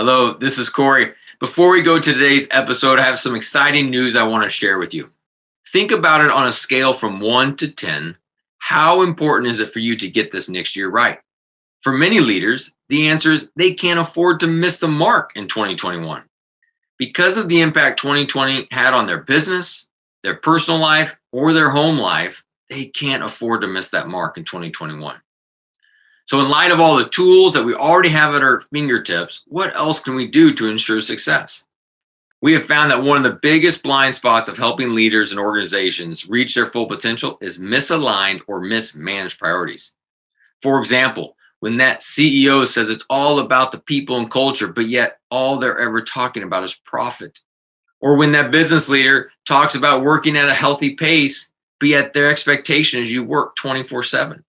Hello, this is Corey. Before we go to today's episode, I have some exciting news I want to share with you. Think about it on a scale from 1 to 10. How important is it for you to get this next year right? For many leaders, the answer is they can't afford to miss the mark in 2021. Because of the impact 2020 had on their business, their personal life, or their home life, they can't afford to miss that mark in 2021. So in light of all the tools that we already have at our fingertips, what else can we do to ensure success? We have found that one of the biggest blind spots of helping leaders and organizations reach their full potential is misaligned or mismanaged priorities. For example, when that CEO says it's all about the people and culture, but yet all they're ever talking about is profit. Or when that business leader talks about working at a healthy pace, but yet their expectation is you work 24/7.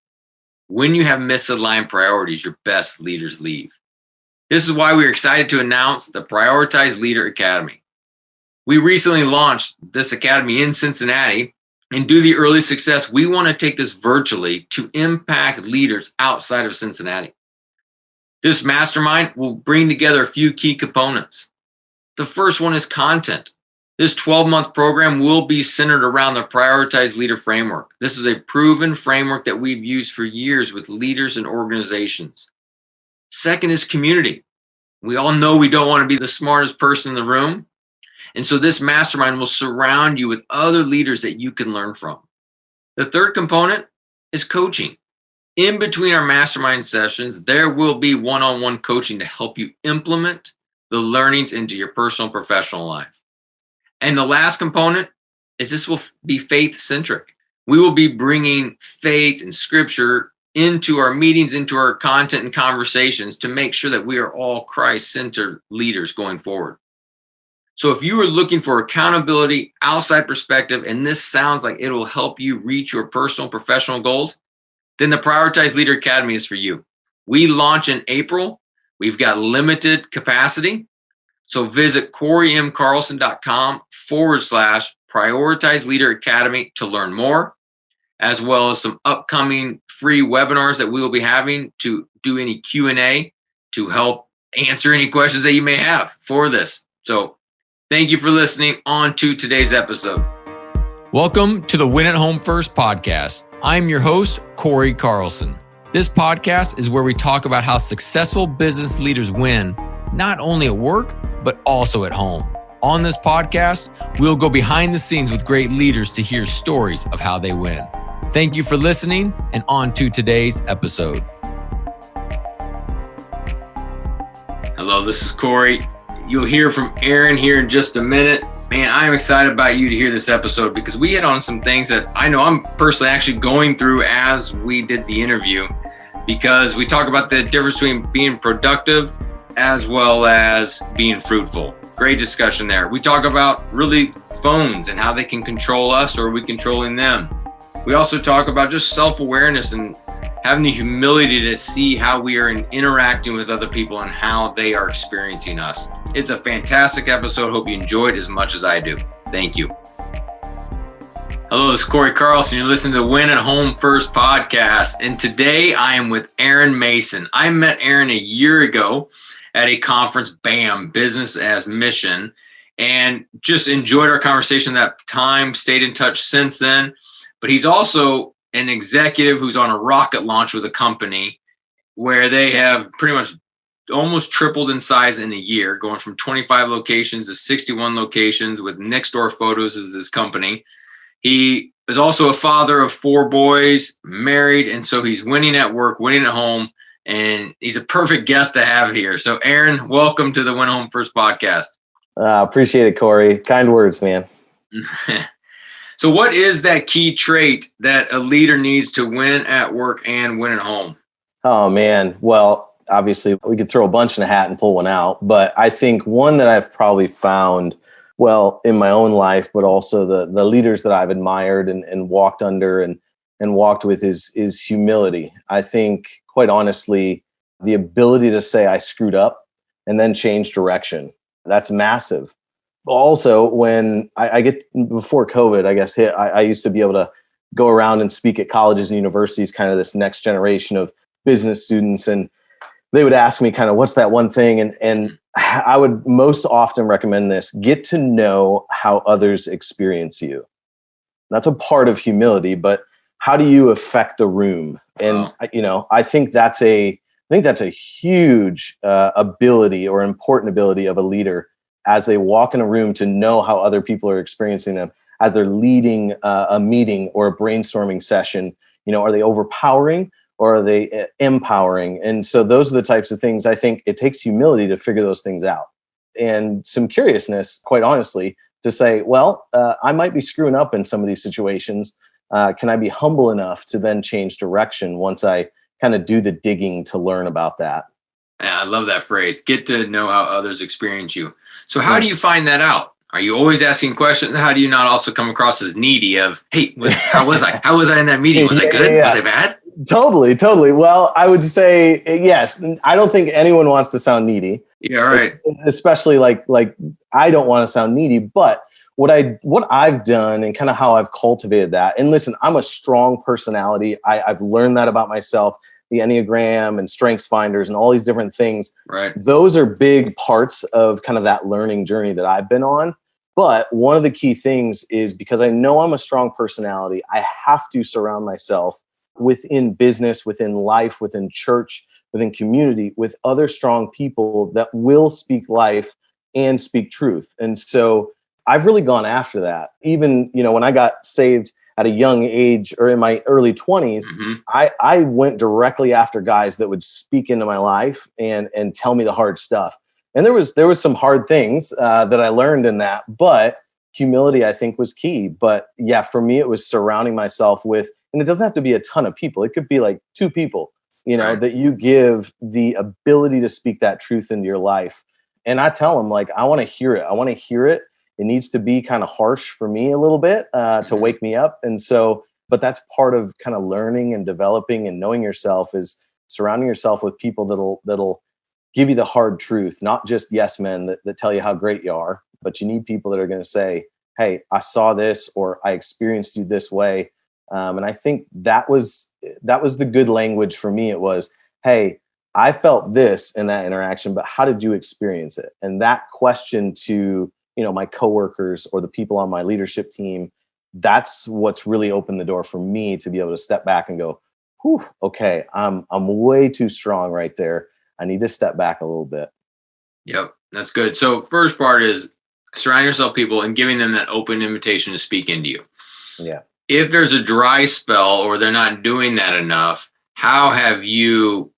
When you have misaligned priorities, your best leaders leave. This is why we're excited to announce the Prioritized Leader Academy. We recently launched this academy in Cincinnati, and due to the early success, we want to take this virtually to impact leaders outside of Cincinnati. This mastermind will bring together a few key components. The first one is content. This 12-month program will be centered around the Prioritized Leader Framework. This is a proven framework that we've used for years with leaders and organizations. Second is community. We all know we don't want to be the smartest person in the room. And so this mastermind will surround you with other leaders that you can learn from. The third component is coaching. In between our mastermind sessions, there will be one-on-one coaching to help you implement the learnings into your personal and professional life. And the last component is this will be faith-centric. We will be bringing faith and scripture into our meetings, into our content and conversations to make sure that we are all Christ-centered leaders going forward. So if you are looking for accountability, outside perspective, and this sounds like it will help you reach your personal and professional goals, then the Prioritized Leader Academy is for you. We launch in April. We've got limited capacity. So visit corymcarlson.com/Prioritized Leader Academy to learn more, as well as some upcoming free webinars that we will be having to do any Q&A to help answer any questions that you may have for this. So thank you for listening on to today's episode. Welcome to the Win at Home First podcast. I'm your host, Corey Carlson. This podcast is where we talk about how successful business leaders win, not only at work, but also at home. On this podcast, we'll go behind the scenes with great leaders to hear stories of how they win. Thank you for listening, and on to today's episode. Hello, this is Corey. You'll hear from Aaron here in just a minute. Man, I'm excited about you to hear this episode because we hit on some things that I know I'm personally actually going through as we did the interview, because we talk about the difference between being productive as well as being fruitful. Great discussion there. We talk about really phones and how they can control us, or are we controlling them? We also talk about just self-awareness and having the humility to see how we are interacting with other people and how they are experiencing us. It's a fantastic episode. Hope you enjoyed as much as I do. Thank you. Hello, this is Corey Carlson. You're listening to the Win at Home First podcast. And today I am with Aaron Mason. I met Aaron a year ago at a conference, BAM, Business as Mission, and just enjoyed our conversation that time, stayed in touch since then. But he's also an executive who's on a rocket launch with a company where they have pretty much almost tripled in size in a year, going from 25 locations to 61 locations, with Next Door Photos as his company. He is also a father of 4 boys, married, and so he's winning at work, winning at home, and he's a perfect guest to have here. So Aaron, welcome to the Win Home First podcast. Appreciate it, Corey. Kind words, man. So what is that key trait that a leader needs to win at work and win at home? Oh, man. Well, obviously, we could throw a bunch in a hat and pull one out. But I think one that I've probably found, well, in my own life, but also the leaders that I've admired and walked under and walked with is humility. I think, quite honestly, the ability to say I screwed up and then change direction. That's massive. Also, when I get before COVID, I guess, hit, I used to be able to go around and speak at colleges and universities, kind of this next generation of business students. And they would ask me kind of, what's that one thing? And I would most often recommend this: get to know how others experience you. That's a part of humility, but how do you affect a room? And I think that's a huge ability or important ability of a leader as they walk in a room, to know how other people are experiencing them as they're leading a meeting or a brainstorming session. Are they overpowering or are they empowering? And so those are the types of things. I think it takes humility to figure those things out, and some curiousness, quite honestly, to say, well, I might be screwing up in some of these situations. Can I be humble enough to then change direction once I kind of do the digging to learn about that? Yeah, I love that phrase. Get to know how others experience you. So how do you find that out? Are you always asking questions? How do you not also come across as needy of, hey, how was I? How was I in that meeting? Was I good? Yeah. Was I bad? Totally. Well, I would say yes. I don't think anyone wants to sound needy. Yeah, right. Especially like I don't want to sound needy, but what I've done and kind of how I've cultivated that. And listen, I'm a strong personality. I've learned that about myself. The Enneagram and Strengths Finders and all these different things. Right. Those are big parts of kind of that learning journey that I've been on. But one of the key things is, because I know I'm a strong personality, I have to surround myself within business, within life, within church, within community, with other strong people that will speak life and speak truth. And so I've really gone after that. Even, when I got saved at a young age, or in my early 20s, I went directly after guys that would speak into my life and tell me the hard stuff. And there was some hard things that I learned in that, but humility, I think, was key. But yeah, for me, it was surrounding myself with, and it doesn't have to be a ton of people. It could be like 2 people, right, that you give the ability to speak that truth into your life. And I tell them, like, I want to hear it. It needs to be kind of harsh for me a little bit to wake me up. And so, but that's part of kind of learning and developing and knowing yourself, is surrounding yourself with people that'll give you the hard truth, not just yes men that tell you how great you are, but you need people that are going to say, hey, I saw this, or I experienced you this way. And I think that was the good language for me. It was, hey, I felt this in that interaction, but how did you experience it? And that question to my coworkers or the people on my leadership team, that's what's really opened the door for me to be able to step back and go, whew, okay, I'm way too strong right there. I need to step back a little bit. Yep, that's good. So first part is surround yourself with people and giving them that open invitation to speak into you. Yeah. If there's a dry spell or they're not doing that enough, how have you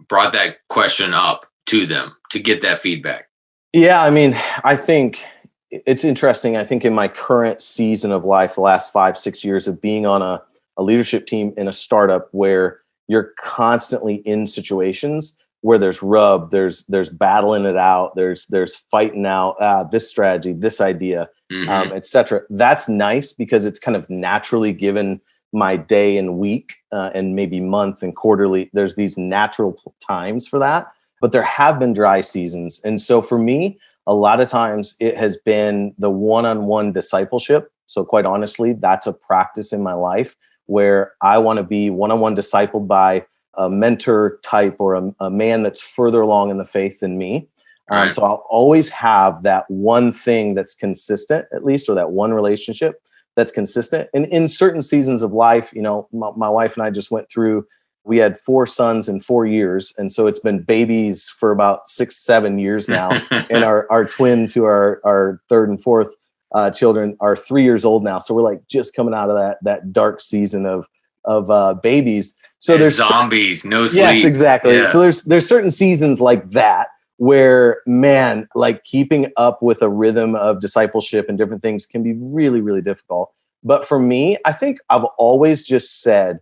brought that question up to them to get that feedback? Yeah, I mean, I think it's interesting. I think in my current season of life, the last 5-6 years of being on a leadership team in a startup where you're constantly in situations where there's rub, there's battling it out, there's fighting out this strategy, this idea, et cetera. That's nice because it's kind of naturally given my day and week and maybe month and quarterly. There's these natural times for that, but there have been dry seasons. And so for me, a lot of times it has been the one-on-one discipleship. So quite honestly, that's a practice in my life where I want to be one-on-one discipled by a mentor type or a man that's further along in the faith than me. Right. So I'll always have that one thing that's consistent, at least, or that one relationship that's consistent. And in certain seasons of life, my wife and I just went through, we had 4 sons in 4 years. And so it's been babies for about 6-7 years now. And our twins, who are our 3rd and 4th children, are 3 years old now. So we're like just coming out of that dark season of babies. So there's zombies, no sleep. Yes, exactly. Yeah. So there's certain seasons like that where, man, like keeping up with a rhythm of discipleship and different things can be really, really difficult. But for me, I think I've always just said,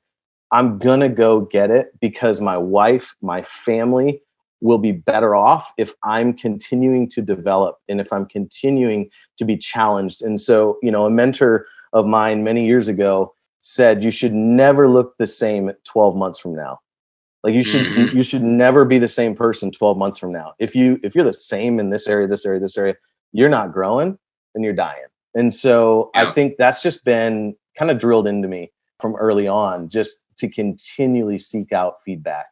I'm going to go get it because my wife, my family will be better off if I'm continuing to develop and if I'm continuing to be challenged. And so, a mentor of mine many years ago said, you should never look the same 12 months from now. Like you should never be the same person 12 months from now. If you're the same in this area, you're not growing and you're dying. And so I think that's just been kind of drilled into me from early on, just to continually seek out feedback.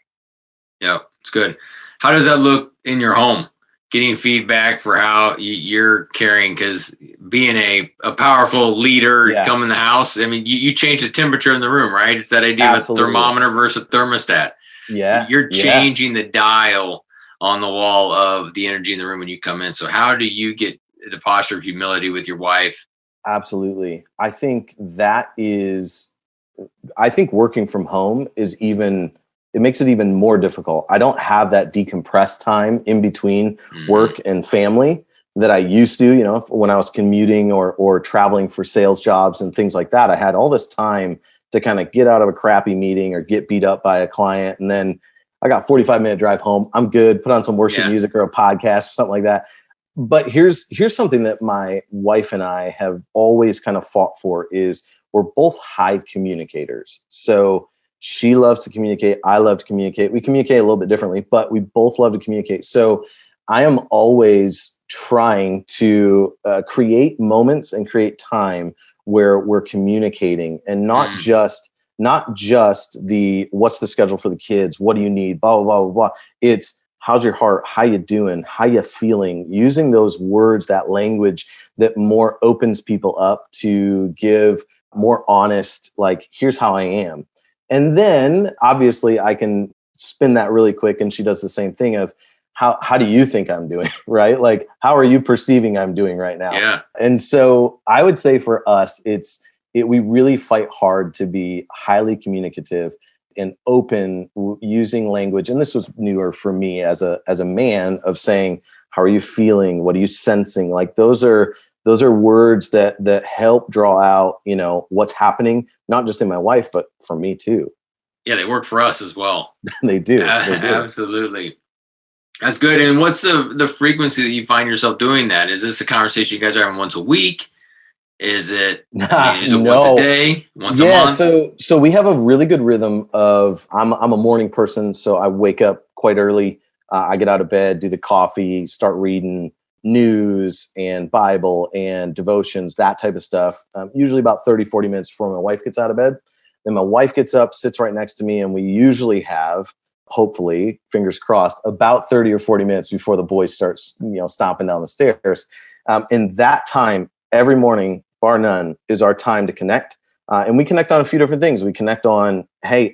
Yeah, it's good. How does that look in your home? getting feedback for how you're carrying, because being a powerful leader come in the house, I mean, you change the temperature in the room, right? It's that idea of a thermometer versus a thermostat. Yeah. You're changing the dial on the wall of the energy in the room when you come in. So how do you get the posture of humility with your wife? Absolutely. I think working from home it makes it even more difficult. I don't have that decompressed time in between work and family that I used to, when I was commuting or traveling for sales jobs and things like that. I had all this time to kind of get out of a crappy meeting or get beat up by a client. And then I got 45-minute drive home. I'm good. Put on some worship music or a podcast or something like that. But here's something that my wife and I have always kind of fought for is we're both high communicators. So she loves to communicate. I love to communicate. We communicate a little bit differently, but we both love to communicate. So I am always trying to create moments and create time where we're communicating, and not just the what's the schedule for the kids, what do you need, blah blah blah blah blah. It's how's your heart, how you doing, how you feeling, using those words, that language that more opens people up to give more honest, like, here's how I am. And then obviously I can spin that really quick, and she does the same thing of how do you think I'm doing, right? Like, how are you perceiving I'm doing right now? Yeah. And so I would say for us, we really fight hard to be highly communicative and open, using language. And this was newer for me as a man, of saying, how are you feeling? What are you sensing? Like, those are words that help draw out, what's happening, not just in my wife, but for me too. Yeah, they work for us as well. They do. They do. Absolutely. That's good. And what's the frequency that you find yourself doing that? Is this a conversation you guys are having once a week? Is it once a day, once a month? So we have a really good rhythm of, I'm a morning person. So I wake up quite early. I get out of bed, do the coffee, start reading news and Bible and devotions, that type of stuff. Usually about 30, 40 minutes before my wife gets out of bed. Then my wife gets up, sits right next to me, and we usually have, hopefully, fingers crossed, about 30 or 40 minutes before the boys start, stomping down the stairs. And that time, every morning, bar none, is our time to connect. And we connect on a few different things. We connect on, hey,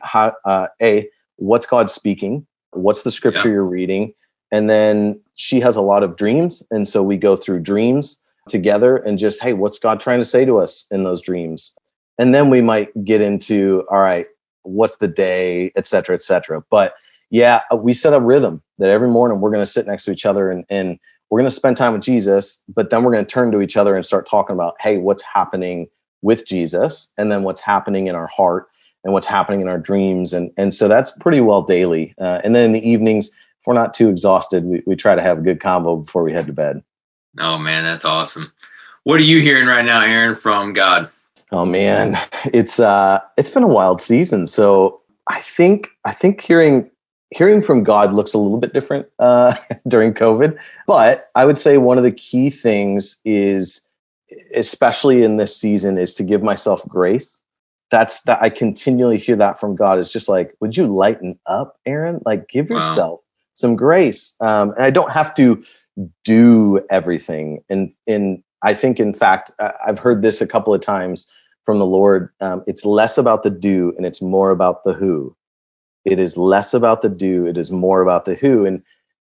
what's God speaking? What's the scripture you're reading? And then she has a lot of dreams. And so we go through dreams together and just, hey, what's God trying to say to us in those dreams? And then we might get into, all right, what's the day, et cetera, et cetera. But yeah, we set a rhythm that every morning we're going to sit next to each other and we're going to spend time with Jesus, but then we're going to turn to each other and start talking about, hey, what's happening with Jesus, and then what's happening in our heart and what's happening in our dreams. And so that's pretty well daily. And then in the evenings, if we're not too exhausted, we try to have a good convo before we head to bed. Oh, man, that's awesome. What are you hearing right now, Aaron, from God? Oh, man, it's been a wild season. So I think hearing from God looks a little bit different during COVID. But I would say one of the key things is, especially in this season, is to give myself grace. That's that I continually hear that from God. It's just like, would you lighten up, Aaron? Like, give yourself some grace. And I don't have to do everything. And I think, in fact, I've heard this a couple of times from the Lord. It's less about the do and it's more about the who. It is less about the do. It is more about the who. And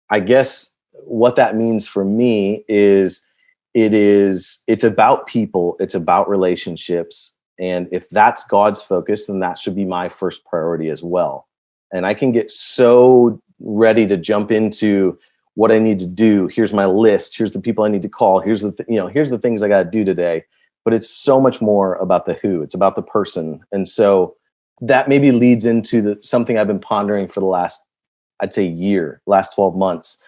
I guess what that means for me is it's about people. It's about relationships. And if that's God's focus, then that should be my first priority as well. And I can get so ready to jump into what I need to do. Here's my list. Here's the people I need to call. Here's the things I got to do today. But it's so much more about the who. It's about the person. And so that maybe leads into something I've been pondering for the last 12 months.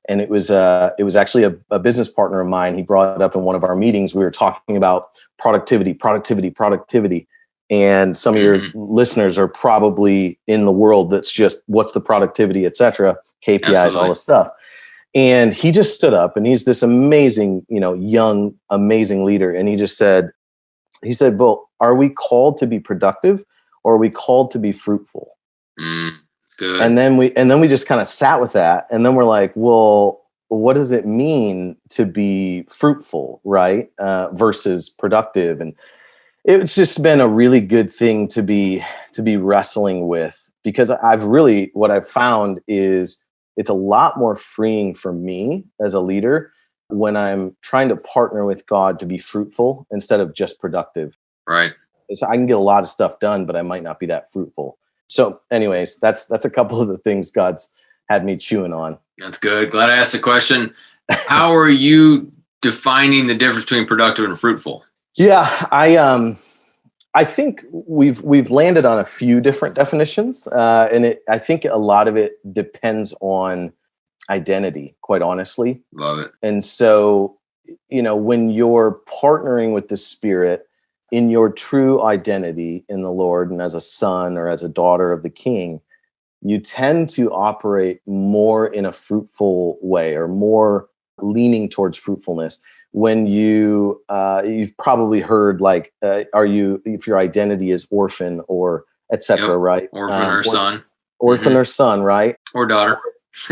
And it was actually a business partner of mine. He brought it up in one of our meetings. We were talking about productivity. And some of your listeners are probably in the world that's just, what's the productivity, et cetera, KPIs, Absolutely. All this stuff. And he just stood up, and he's this amazing, young, amazing leader. And he said, well, are we called to be productive, or are we called to be fruitful? Good. And then we just kind of sat with that. And then we're like, well, what does it mean to be fruitful, right? Versus productive. And it's just been a really good thing to be wrestling with, because what I've found is it's a lot more freeing for me as a leader when I'm trying to partner with God to be fruitful instead of just productive. Right. So I can get a lot of stuff done, but I might not be that fruitful. So anyways, that's a couple of the things God's had me chewing on. That's good. Glad I asked the question. How are you defining the difference between productive and fruitful? Yeah, I think we've landed on a few different definitions, and I think a lot of it depends on identity, quite honestly. Love it. And so, when you're partnering with the Spirit in your true identity in the Lord and as a son or as a daughter of the King, you tend to operate more in a fruitful way, or more leaning towards fruitfulness. When you've probably heard, like, if your identity is orphan or etc. Yep. Right? Orphan or son. Orphan or son, right? Or daughter.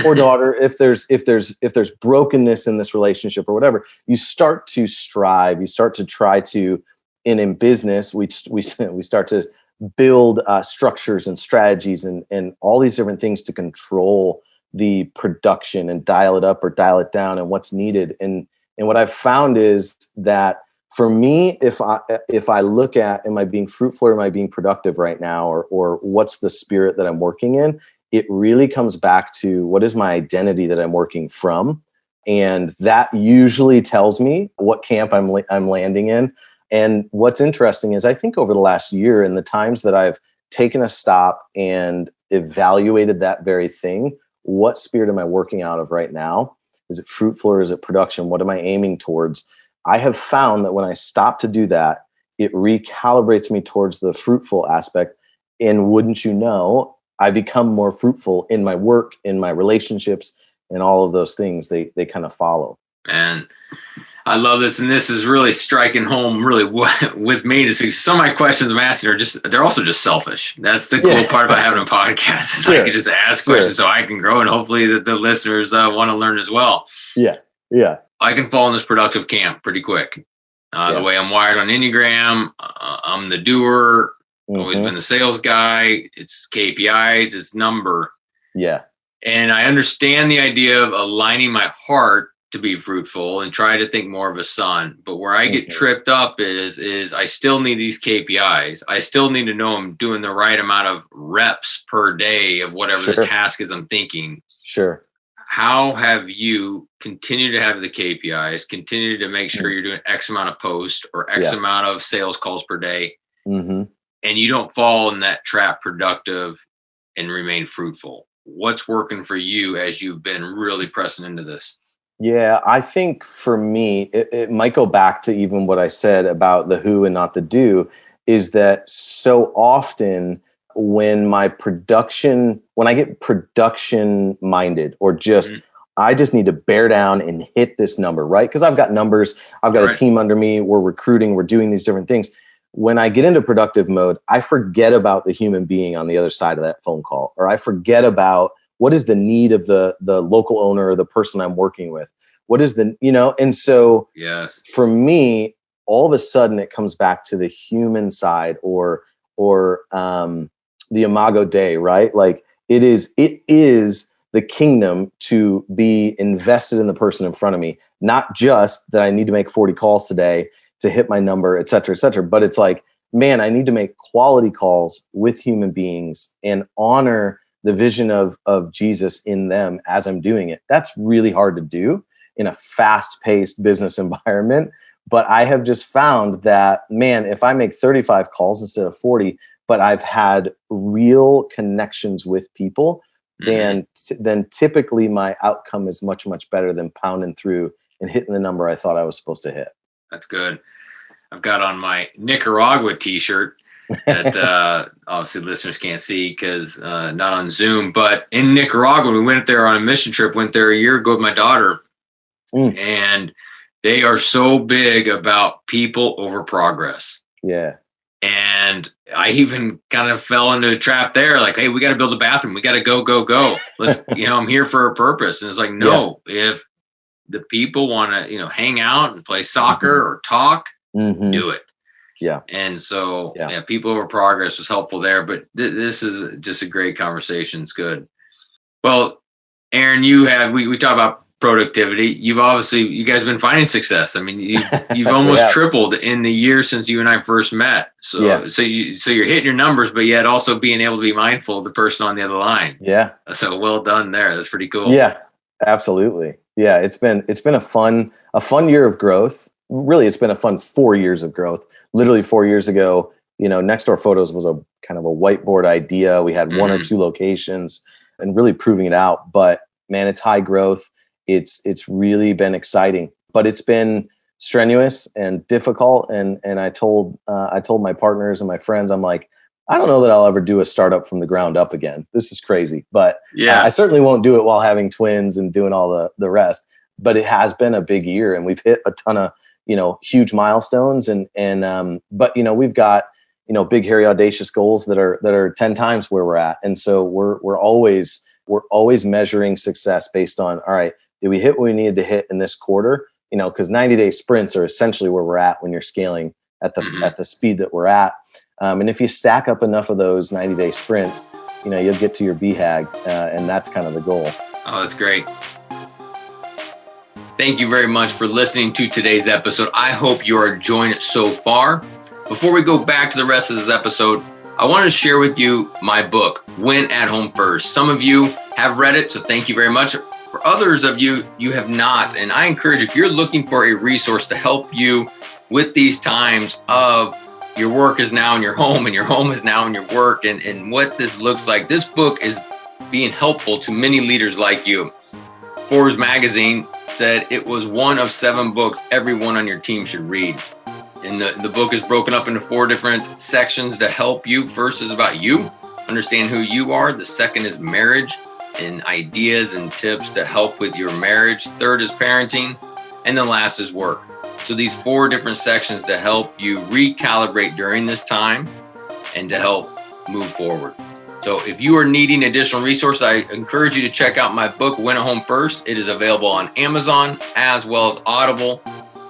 Or daughter. If there's brokenness in this relationship or whatever, you start to strive. You start to try to, in business, we start to build structures and strategies and all these different things to control the production and dial it up or dial it down and what's needed. And what I've found is that for me, if I look at, am I being fruitful or am I being productive right now, or what's the spirit that I'm working in, it really comes back to what is my identity that I'm working from. And that usually tells me what camp I'm landing in. And what's interesting is I think over the last year, and the times that I've taken a stop and evaluated that very thing, what spirit am I working out of right now? Is it fruitful or is it production? What am I aiming towards? I have found that when I stop to do that, it recalibrates me towards the fruitful aspect. And wouldn't you know, I become more fruitful in my work, in my relationships, and all of those things. They kind of follow. And I love this. And this is really striking home really with me. Some of my questions I'm asking they're also just selfish. That's the cool part about having a podcast, is I can just ask questions so I can grow, and hopefully the listeners want to learn as well. Yeah. Yeah. I can fall in this productive camp pretty quick. The way I'm wired on Enneagram, I'm the doer. Always been the sales guy. It's KPIs, it's number. Yeah. And I understand the idea of aligning my heart to be fruitful and try to think more of a son. But where I get tripped up is I still need these KPIs. I still need to know I'm doing the right amount of reps per day of whatever the task is I'm thinking. Sure. How have you continued to have the KPIs, continue to make sure you're doing X amount of posts or X amount of sales calls per day, and you don't fall in that trap, productive, and remain fruitful? What's working for you as you've been really pressing into this? Yeah, I think for me, it might go back to even what I said about the who and not the do, is that so often when I get production minded, or just, I just need to bear down and hit this number, right? Because I've got numbers, I've got a team under me, we're recruiting, we're doing these different things. When I get into productive mode, I forget about the human being on the other side of that phone call, or I forget about what is the need of the local owner or the person I'm working with? What is and so for me, all of a sudden it comes back to the human side, or the imago Dei, right? Like it is the kingdom to be invested in the person in front of me, not just that I need to make 40 calls today to hit my number, et cetera, but it's like, man, I need to make quality calls with human beings and honor the vision of Jesus in them as I'm doing it. That's really hard to do in a fast-paced business environment. But I have just found that, man, if I make 35 calls instead of 40, but I've had real connections with people, then typically my outcome is much, much better than pounding through and hitting the number I thought I was supposed to hit. That's good. I've got on my Nicaragua t-shirt that obviously listeners can't see because not on Zoom, but in Nicaragua, we went there on a mission trip, went there a year ago with my daughter, and they are so big about people over progress. Yeah. And I even kind of fell into a trap there. Like, hey, we got to build a bathroom. We got to go. Let's, I'm here for a purpose. And it's like, no, if the people want to, hang out and play soccer or talk, do it. Yeah. And so, people over progress was helpful there. But this is just a great conversation. It's good. Well, Aaron, we talk about productivity. You guys have been finding success. I mean, you've almost tripled in the year since you and I first met. So you're hitting your numbers, but yet also being able to be mindful of the person on the other line. Yeah. So well done there. That's pretty cool. Yeah, absolutely. Yeah. It's been a fun year of growth. Really, it's been a fun 4 years of growth. Literally 4 years ago, Next Door Photos was a kind of a whiteboard idea. We had one or two locations and really proving it out, but man, it's high growth. It's really been exciting, but it's been strenuous and difficult. And I told my partners and my friends, I'm like, I don't know that I'll ever do a startup from the ground up again. This is crazy, but I certainly won't do it while having twins and doing all the rest. But it has been a big year, and we've hit a ton of huge milestones, but we've got big, hairy, audacious goals that are 10 times where we're at, and so we're always measuring success based on, all right, did we hit what we needed to hit in this quarter? Because 90-day sprints are essentially where we're at when you're scaling at the speed that we're at. And if you stack up enough of those 90-day sprints, you'll get to your BHAG, and that's kind of the goal. Oh, that's great. Thank you very much for listening to today's episode. I hope you are enjoying it so far. Before we go back to the rest of this episode, I want to share with you my book, Win at Home First. Some of you have read it, so thank you very much. For others of you, you have not. And I encourage, if you're looking for a resource to help you with these times of your work is now in your home and your home is now in your work, and what this looks like, this book is being helpful to many leaders like you. Forbes magazine said it was one of 7 books everyone on your team should read. And the book is broken up into 4 different sections to help you. First is about you, understand who you are. The second is marriage and ideas and tips to help with your marriage. Third is parenting. And the last is work. So these 4 different sections to help you recalibrate during this time and to help move forward. So if you are needing additional resources, I encourage you to check out my book, Win at Home First. It is available on Amazon as well as Audible.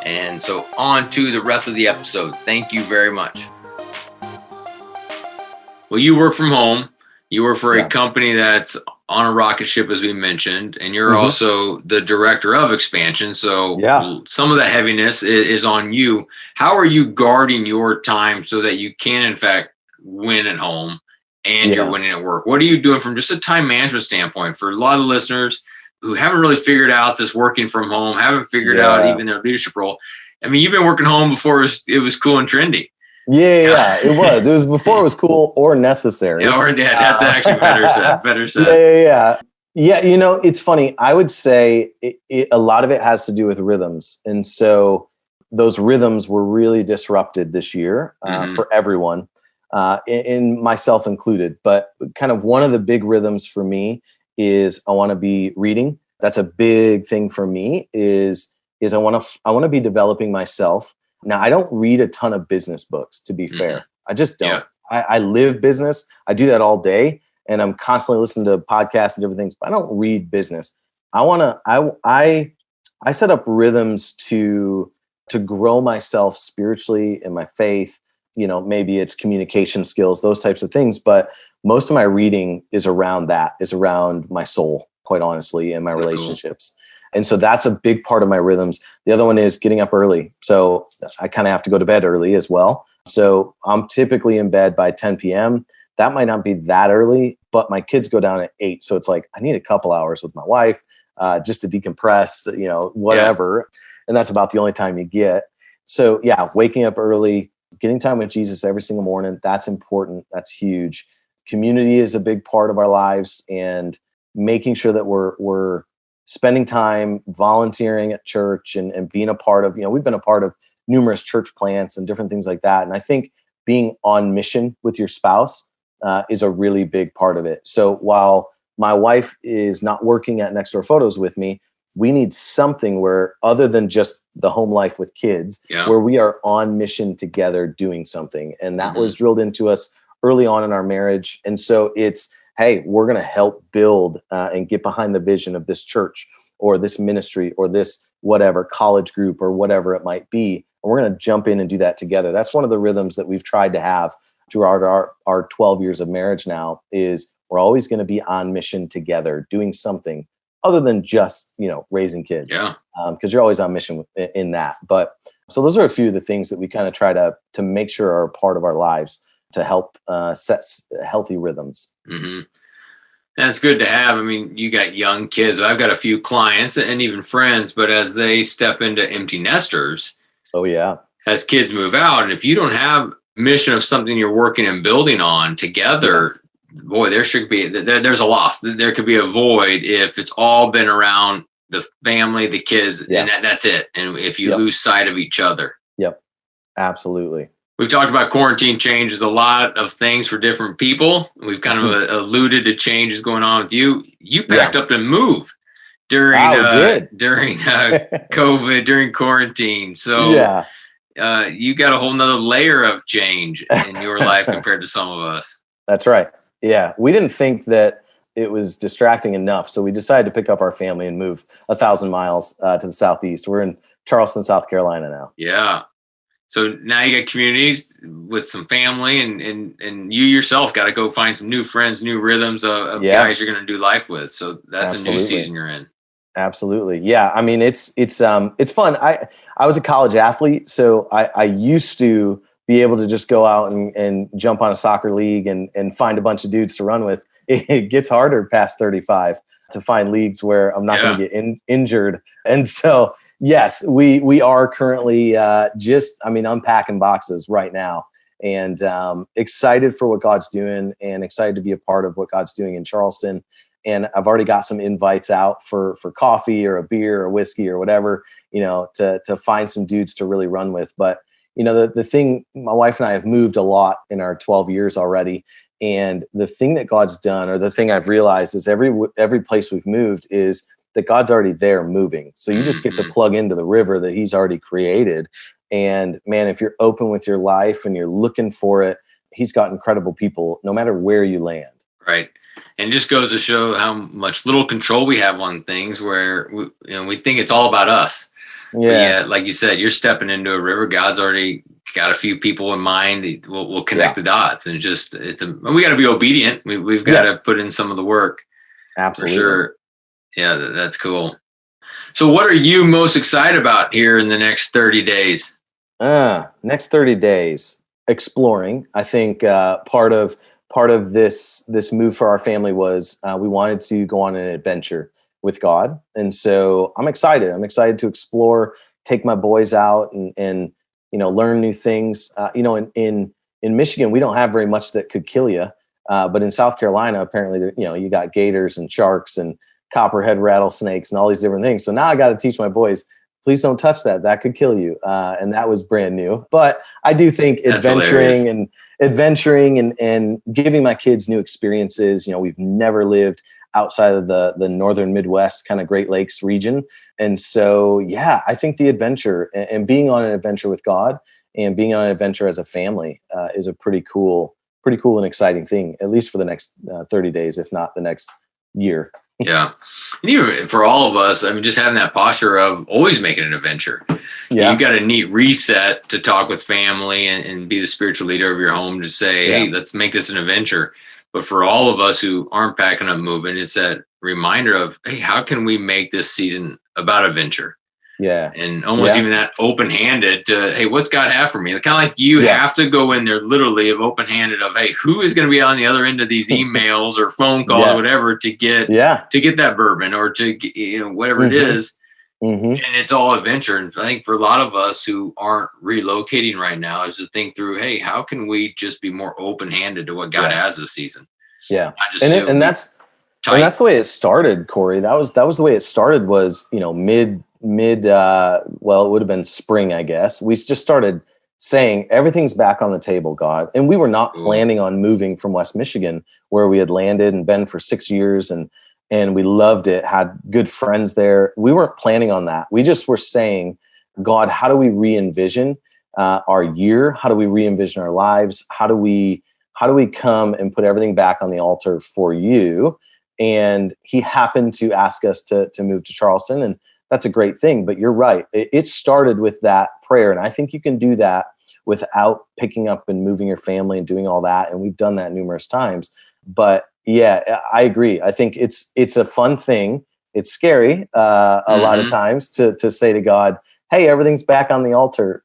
And so on to the rest of the episode. Thank you very much. Well, you work from home. You work for a company that's on a rocket ship, as we mentioned, and you're also the director of expansion. So some of the heaviness is on you. How are you guarding your time so that you can, in fact, win at home and you're winning at work? What are you doing from just a time management standpoint for a lot of listeners who haven't really figured out this working from home, haven't figured out even their leadership role? I mean, you've been working home before it was cool and trendy. Yeah, it was. It was before it was cool or necessary. That's actually better said. Yeah, it's funny. I would say a lot of it has to do with rhythms. And so those rhythms were really disrupted this year for everyone, in myself included. But kind of one of the big rhythms for me is I want to be reading. That's a big thing for me is I want to be developing myself. Now, I don't read a ton of business books, to be fair. I just don't. I live business. I do that all day, and I'm constantly listening to podcasts and different things, but I don't read business. I set up rhythms to grow myself spiritually in my faith. Maybe it's communication skills, those types of things. But most of my reading is around my soul, quite honestly, and my relationships. Cool. And so that's a big part of my rhythms. The other one is getting up early. So I kind of have to go to bed early as well. So I'm typically in bed by 10 p.m. That might not be that early, but my kids go down at 8. So it's like, I need a couple hours with my wife just to decompress, whatever. Yeah. And that's about the only time you get. So waking up early, getting time with Jesus every single morning. That's important. That's huge. Community is a big part of our lives, and making sure that we're spending time volunteering at church and being a part of, we've been a part of numerous church plants and different things like that. And I think being on mission with your spouse is a really big part of it. So while my wife is not working at Next Door Photos with me, we need something where, other than just the home life with kids, where we are on mission together doing something. And that was drilled into us early on in our marriage. And so it's, hey, we're going to help build and get behind the vision of this church. or this ministry or this whatever college group or whatever it might be. And we're going to jump in and do that together. That's one of the rhythms that we've tried to have throughout our 12 years of marriage now, is we're always going to be on mission together, doing something other than just, raising kids. Yeah. Because you're always on mission in that. But so those are a few of the things that we kind of try to make sure are a part of our lives to help set healthy rhythms. Mm-hmm. That's good to have. I mean, you got young kids. I've got a few clients and even friends, but as they step into empty nesters, oh yeah, as kids move out, and if you don't have mission of something you're working and building on together, boy, there's a loss. There could be a void if it's all been around the family, the kids, and that's it. And if you lose sight of each other. Yep, absolutely. We've talked about quarantine changes, a lot of things for different people. We've kind of alluded to changes going on with you. You packed up to move during COVID, during quarantine. So you got a whole nother layer of change in your life compared to some of us. That's right. Yeah. We didn't think that it was distracting enough. So we decided to pick up our family and move 1,000 miles to the southeast. We're in Charleston, South Carolina now. Yeah. So now you got communities with some family, and you yourself got to go find some new friends, new rhythms of guys you're going to do life with. So that's a new season you're in. Absolutely. Yeah. I mean, it's fun. I was a college athlete, so I used to be able to just go out and jump on a soccer league and find a bunch of dudes to run with. It gets harder past 35 to find leagues where I'm not going to get injured. And so, yes, we are currently unpacking boxes right now, and excited for what God's doing, and excited to be a part of what God's doing in Charleston. And I've already got some invites out for coffee or a beer or whiskey or whatever, to find some dudes to really run with. But, the thing, my wife and I have moved a lot in our 12 years already. And the thing that God's done, or the thing I've realized, is every place we've moved is that God's already there moving. So you just get to plug into the river that he's already created. And man, if you're open with your life and you're looking for it, he's got incredible people no matter where you land. Right. And just goes to show how much little control we have on things where we think it's all about us. Yeah. Like you said, you're stepping into a river. God's already got a few people in mind. We'll connect the dots, and we got to be obedient. We've got to put in some of the work. Absolutely. For sure. Yeah, that's cool. So what are you most excited about here in the next 30 days? Next 30 days, exploring. I think part of this move for our family was we wanted to go on an adventure with God. And so I'm excited. I'm excited to explore, take my boys out and learn new things. In Michigan, we don't have very much that could kill you. But in South Carolina, apparently, you got gators and sharks and copperhead rattlesnakes and all these different things. So now I got to teach my boys, please don't touch that. That could kill you. And that was brand new. But I do think adventuring and giving my kids new experiences. We've never lived outside of the northern Midwest kind of Great Lakes region. And so, I think the adventure and being on an adventure with God and being on an adventure as a family is a pretty cool and exciting thing, at least for the next 30 days, if not the next year. Yeah. And even for all of us, I mean, just having that posture of always making an adventure. Yeah. You got a neat reset to talk with family and be the spiritual leader of your home to say, hey, let's make this an adventure. But for all of us who aren't packing up moving, it's that reminder of, hey, how can we make this season about adventure? Yeah. And almost even that open-handed to, hey, what's God have for me? Kind of like you have to go in there literally of open-handed of, hey, who is going to be on the other end of these emails or phone calls or whatever to get that bourbon or to get, whatever it is. Mm-hmm. And it's all adventure. And I think for a lot of us who aren't relocating right now is to think through, hey, how can we just be more open-handed to what God has this season? Yeah. And that's the way it started, Corey. That was the way it started was, mid, it would have been spring, I guess. We just started saying everything's back on the table, God. And we were not planning on moving from West Michigan, where we had landed and been for 6 years and we loved it, had good friends there. We weren't planning on that. We just were saying, God, how do we re-envision our year? How do we re-envision our lives? How do we come and put everything back on the altar for you? And he happened to ask us to move to Charleston. And that's a great thing. But you're right. It started with that prayer. And I think you can do that without picking up and moving your family and doing all that. And we've done that numerous times. But yeah, I agree. I think it's a fun thing. It's scary a lot of times to say to God, hey, everything's back on the altar,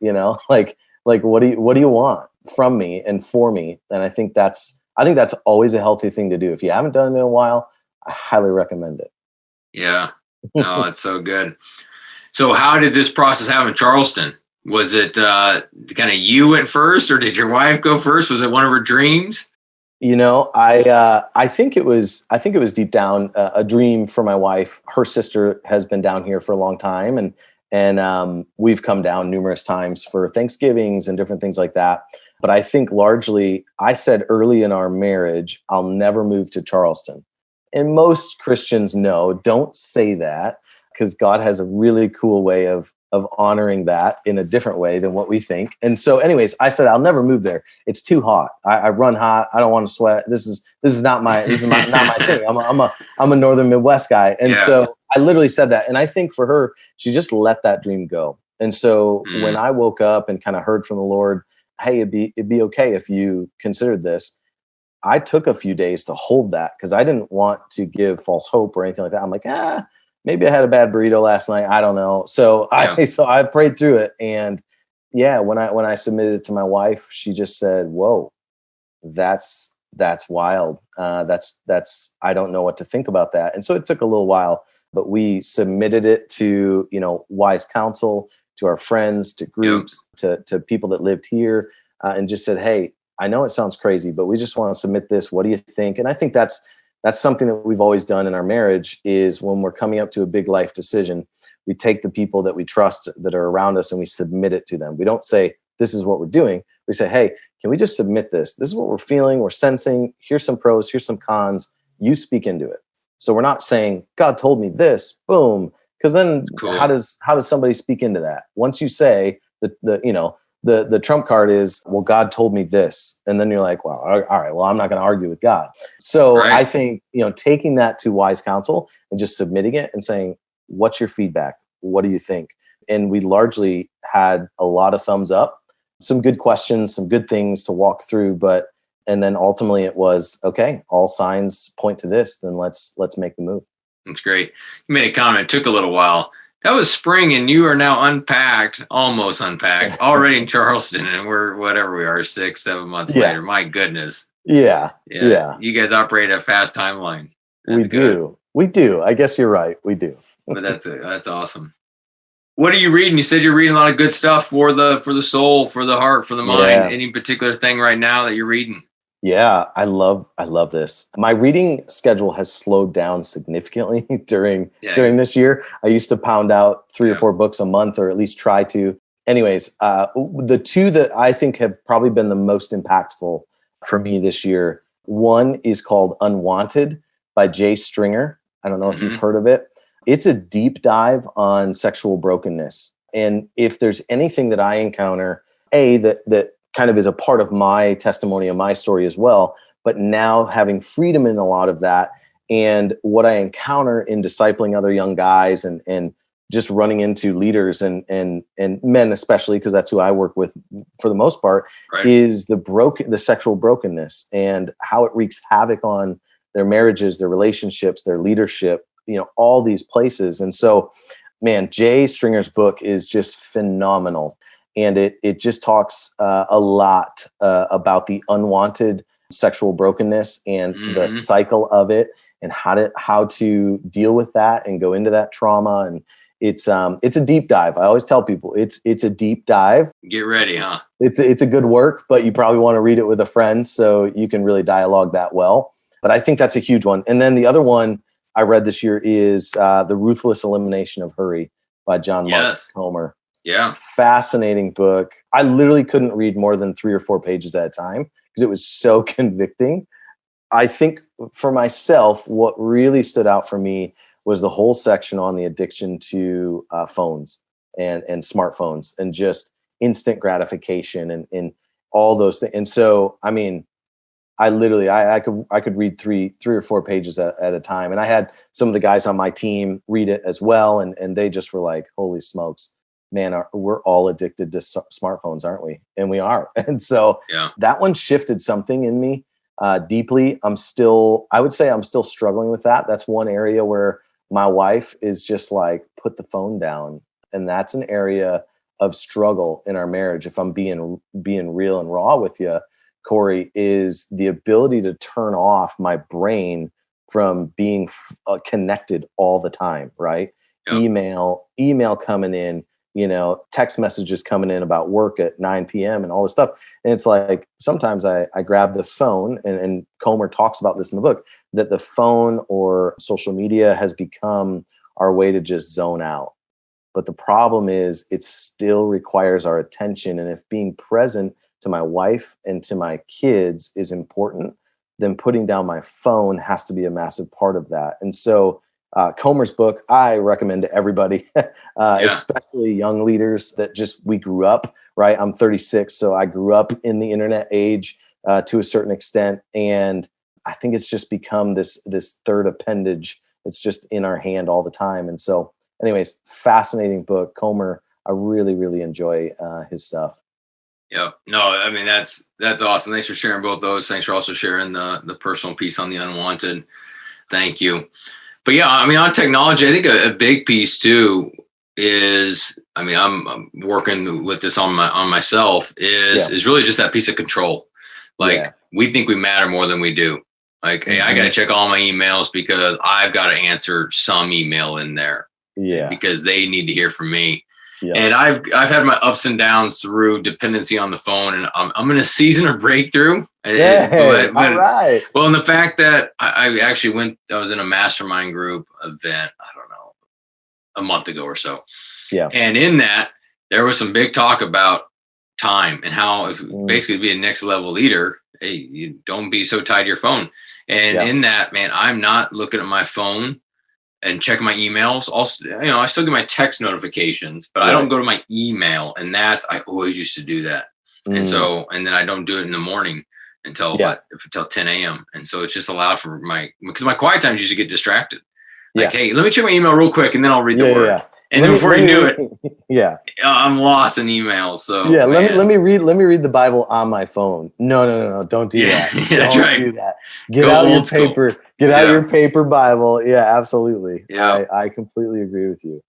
like what do you want from me and for me? And I think that's always a healthy thing to do. If you haven't done it in a while, I highly recommend it. Yeah. No, it's so good. So how did this process happen in Charleston? Was it kind of you went first, or did your wife go first? Was it one of her dreams? I think it was deep down a dream for my wife. Her sister has been down here for a long time, and we've come down numerous times for Thanksgivings and different things like that. But I think largely, I said early in our marriage, I'll never move to Charleston. And most Christians know, don't say that, because God has a really cool way of honoring that in a different way than what we think. And so anyways, I said, I'll never move there. It's too hot. I run hot. I don't want to sweat. This is not my thing. I'm a Northern Midwest guy. And so I literally said that. And I think for her, she just let that dream go. And so when I woke up and kind of heard from the Lord, hey, it'd be okay if you considered this, I took a few days to hold that, because I didn't want to give false hope or anything like that. I'm like, maybe I had a bad burrito last night. I don't know. So I prayed through it. And yeah, when I submitted it to my wife, she just said, whoa, that's wild. That's, I don't know what to think about that. And so it took a little while, but we submitted it to, wise counsel, to our friends, to groups, to people that lived here, and just said, hey, I know it sounds crazy, but we just want to submit this. What do you think? And I think that's something that we've always done in our marriage, is when we're coming up to a big life decision, we take the people that we trust that are around us and we submit it to them. We don't say, this is what we're doing. We say, hey, can we just submit this? This is what we're feeling. We're sensing. Here's some pros. Here's some cons. You speak into it. So we're not saying, God told me this, boom. Because then how does somebody speak into that? Once you say the trump card is, well, God told me this. And then you're like, well, all right, well, I'm not going to argue with God. So I think, taking that to wise counsel and just submitting it and saying, what's your feedback? What do you think? And we largely had a lot of thumbs up, some good questions, some good things to walk through. And then ultimately it was, okay, all signs point to this, then let's make the move. That's great. You made a comment. It took a little while. That was spring, and you are now almost unpacked, already in Charleston, and we're whatever we are, 6-7 months later. My goodness. Yeah. You guys operate at a fast timeline. That's good. We do. I guess you're right. We do. But that's awesome. What are you reading? You said you're reading a lot of good stuff for the soul, for the heart, for the mind. Yeah. Any particular thing right now that you're reading? Yeah, I love this. My reading schedule has slowed down significantly during this year. I used to pound out 3 or 4 books a month, or at least try to. Anyways, the two that I think have probably been the most impactful for me this year, one is called Unwanted by Jay Stringer. I don't know if you've heard of it. It's a deep dive on sexual brokenness. And if there's anything that I encounter, that kind of is a part of my testimony and my story as well, but now having freedom in a lot of that, and what I encounter in discipling other young guys and just running into leaders and men, especially, because that's who I work with for the most part, is the sexual brokenness and how it wreaks havoc on their marriages, their relationships, their leadership, all these places. And so, man, Jay Stringer's book is just phenomenal. And it just talks a lot about the unwanted sexual brokenness and the cycle of it, and how to deal with that and go into that trauma. And it's a deep dive. I always tell people it's a deep dive. Get ready, huh? It's a good work, but you probably want to read it with a friend so you can really dialogue that well. But I think that's a huge one. And then the other one I read this year is The Ruthless Elimination of Hurry by John Mark Comer. Yeah. Fascinating book. I literally couldn't read more than 3 or 4 pages at a time because it was so convicting. I think for myself, what really stood out for me was the whole section on the addiction to phones and smartphones and just instant gratification and all those things. And so, I mean, I literally, I could read three or four pages at a time. And I had some of the guys on my team read it as well. And they just were like, holy smokes, man, we're all addicted to smartphones, aren't we? And we are. And so that one shifted something in me deeply. I would say I'm still struggling with that. That's one area where my wife is just like, put the phone down. And that's an area of struggle in our marriage. If I'm being real and raw with you, Corey, is the ability to turn off my brain from being connected all the time, right? Yep. Email coming in, text messages coming in about work at 9 p.m. and all this stuff. And it's like, sometimes I grab the phone, and Comer talks about this in the book, that the phone or social media has become our way to just zone out. But the problem is it still requires our attention. And if being present to my wife and to my kids is important, then putting down my phone has to be a massive part of that. And so Comer's book, I recommend to everybody, especially young leaders that we grew up, right? I'm 36, so I grew up in the internet age to a certain extent. And I think it's just become this third appendage. It's just in our hand all the time. And so anyways, fascinating book. Comer, I really, really enjoy his stuff. Yeah, no, I mean, that's awesome. Thanks for sharing both those. Thanks for also sharing the personal piece on the unwanted. Thank you. But yeah, I mean, on technology, I think a big piece too is, I mean, I'm working with this on myself is really just that piece of control. Like we think we matter more than we do. Like, hey, I got to check all my emails because I've got to answer some email in there. Yeah, because they need to hear from me. Yeah. And I've had my ups and downs through dependency on the phone, and I'm in a season of breakthrough. All right. Well, and the fact that I was in a mastermind group event, I don't know, a month ago or so. Yeah. And in that, there was some big talk about time and how basically to be a next level leader, hey, you don't be so tied to your phone. And in that, man, I'm not looking at my phone and check my emails. Also, I still get my text notifications, but I don't go to my email. And I always used to do that. And so, and then I don't do it in the morning until 10 a.m. And so it's just allowed for because my quiet times usually get distracted. Like, hey, let me check my email real quick and then I'll read the word. And then before you knew it, I'm lost in emails. So let me read the Bible on my phone. No, don't do that. That's right. Do that. Get out your paper. Get out your paper Bible. Yeah, absolutely. Yeah, I completely agree with you.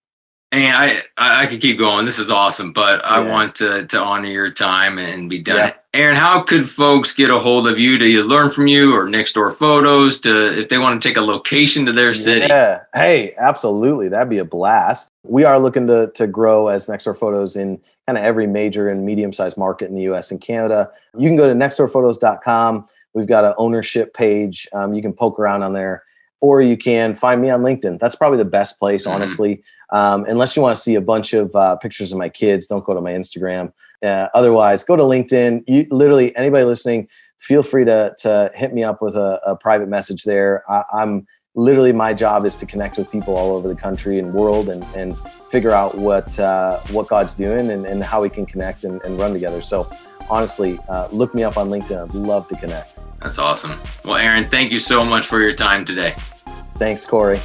And I could keep going. This is awesome, but I want to honor your time and be done. Yeah. Aaron, how could folks get a hold of you to learn from you, or Next Door Photos, if they want to take a location to their city? Yeah. Hey, absolutely. That'd be a blast. We are looking to grow as Next Door Photos in kind of every major and medium-sized market in the US and Canada. You can go to nextdoorphotos.com. We've got an ownership page. You can poke around on there, or you can find me on LinkedIn. That's probably the best place, honestly. Unless you want to see a bunch of pictures of my kids, don't go to my Instagram. Otherwise, go to LinkedIn. Literally, anybody listening, feel free to hit me up with a private message there. I'm literally, my job is to connect with people all over the country and world and figure out what God's doing and how we can connect and run together. So honestly, look me up on LinkedIn. I'd love to connect. That's awesome. Well, Aaron, thank you so much for your time today. Thanks, Corey.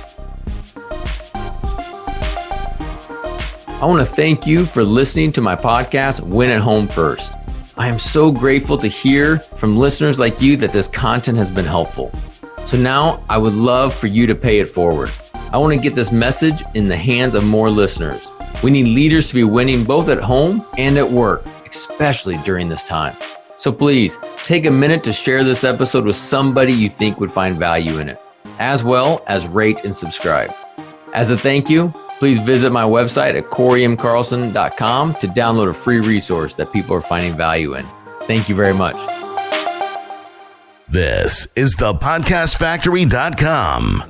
I want to thank you for listening to my podcast, Win at Home First. I am so grateful to hear from listeners like you that this content has been helpful. So now I would love for you to pay it forward. I want to get this message in the hands of more listeners. We need leaders to be winning both at home and at work, especially during this time. So please take a minute to share this episode with somebody you think would find value in it, as well as rate and subscribe. As a thank you, please visit my website at corymcarlson.com to download a free resource that people are finding value in. Thank you very much. This is thepodcastfactory.com.